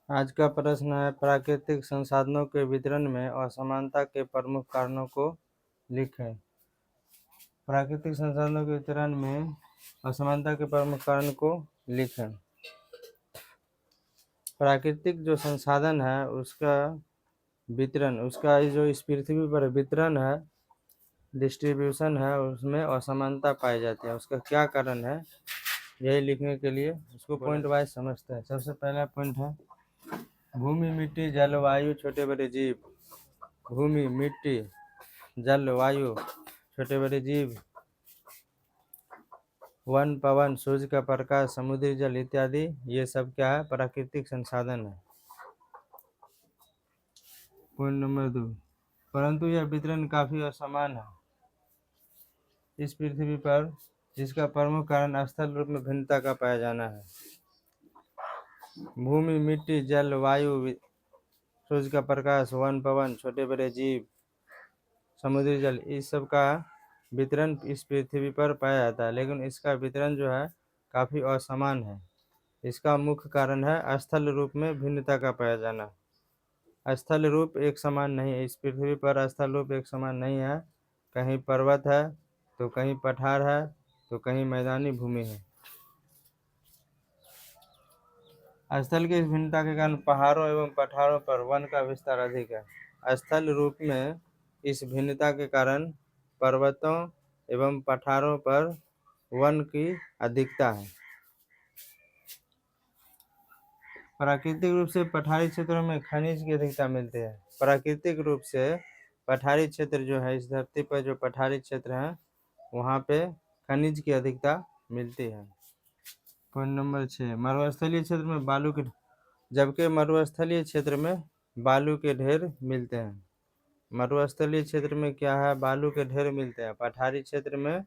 आज का प्रश्न है, प्राकृतिक संसाधनों के वितरण में असमानता के प्रमुख कारणों को लिखें। प्राकृतिक संसाधनों के वितरण में असमानता के प्रमुख कारण को लिखें। प्राकृतिक जो संसाधन है उसका वितरण, उसका जो इस पृथ्वी पर वितरण है, डिस्ट्रीब्यूशन है, उसमें असमानता पाई जाती है। उसका क्या कारण है, यही लिखने के लिए उसको पॉइंट वाइज समझते हैं। सबसे पहला पॉइंट है भूमि, मिट्टी, जलवायु, छोटे बड़े जीव। भूमि, मिट्टी, जल, वायु, छोटे बड़े जीव, वन, पवन, सूर्य का प्रकाश, समुद्री जल इत्यादि, ये सब क्या है, प्राकृतिक संसाधन है। पॉइंट नंबर 2, परंतु यह वितरण काफी असमान है इस पृथ्वी पर, जिसका प्रमुख कारण स्थल रूप में भिन्नता का पाया जाना है। भूमि, मिट्टी, जल, वायु, सूर्य का प्रकाश, वन, पवन, छोटे बड़े जीव, समुद्री जल, इस सब का वितरण इस पृथ्वी पर पाया जाता है, लेकिन इसका वितरण जो है काफ़ी असमान है। इसका मुख्य कारण है स्थल रूप में भिन्नता का पाया जाना। स्थल रूप एक समान नहीं है इस पृथ्वी पर, स्थल रूप एक समान नहीं है। कहीं पर्वत है तो कहीं पठार है तो कहीं मैदानी भूमि है। स्थल की भिन्नता के कारण पहाड़ों एवं पठारों पर वन का विस्तार अधिक है। स्थल रूप में इस भिन्नता के कारण पर्वतों एवं पठारों पर वन की अधिकता है। प्राकृतिक रूप से पठारी क्षेत्रों में खनिज की अधिकता मिलती है। प्राकृतिक रूप से पठारी क्षेत्र जो है, इस धरती पर जो पठारी क्षेत्र है वहाँ पे खनिज की अधिकता मिलती है। पॉइंट नंबर 6, मरुस्थलीय क्षेत्र में बालू के, जबकि मरुस्थलीय क्षेत्र में बालू के ढेर मिलते हैं। मरुस्थलीय क्षेत्र में क्या है, बालू के ढेर मिलते हैं। पठारी क्षेत्र में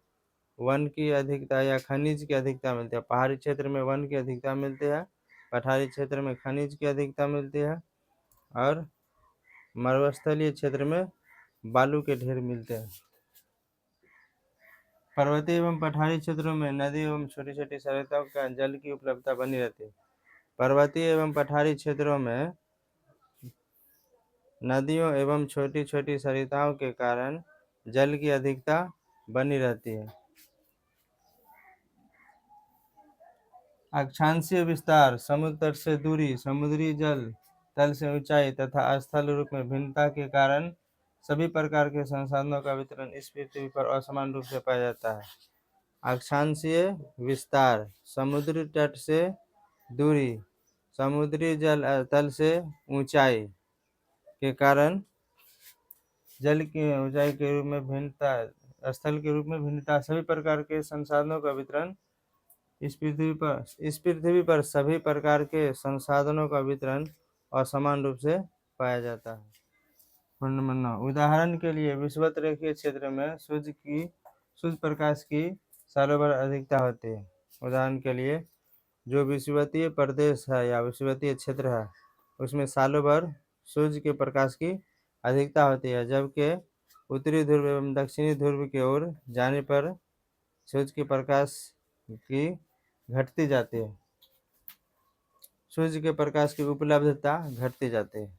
वन की अधिकता या खनिज की अधिकता मिलती है। पहाड़ी क्षेत्र में वन की अधिकता मिलती है, पठारी क्षेत्र में खनिज की अधिकता मिलती है, और मरुस्थलीय क्षेत्र में बालू के ढेर मिलते हैं। पर्वतीय एवं पठारी क्षेत्रों में नदी एवं छोटी छोटी सरिताओं का जल की उपलब्धता बनी रहती है। पर्वतीय एवं पठारी क्षेत्रों में नदियों एवं छोटी छोटी सरिताओं के कारण जल की अधिकता बनी रहती है। अक्षांशीय विस्तार, समुद्र तट से दूरी, समुद्री जल तल से ऊंचाई तथा स्थल रूप में भिन्नता के कारण सभी प्रकार के संसाधनों का वितरण इस पृथ्वी पर असमान रूप से पाया जाता है। अक्षांशीय विस्तार, समुद्री तट से दूरी, समुद्री जल तल से ऊंचाई के कारण जल की ऊंचाई के रूप में भिन्नता, स्थल के रूप में भिन्नता, सभी प्रकार के संसाधनों का वितरण इस पृथ्वी पर सभी प्रकार के संसाधनों का वितरण असमान रूप से पाया जाता है। पॉइंट नंबर 9, उदाहरण के लिए विषुवत रेखीय क्षेत्र में सूर्य प्रकाश की सालों भर अधिकता होती है। उदाहरण के लिए जो विषुवतीय प्रदेश है या विषुवतीय क्षेत्र है उसमें सालों भर सूर्य के प्रकाश की अधिकता होती है, जबकि उत्तरी ध्रुव एवं दक्षिणी ध्रुव की ओर जाने पर सूर्य के प्रकाश की घटती जाती है, सूर्य के प्रकाश की उपलब्धता घटती जाती है।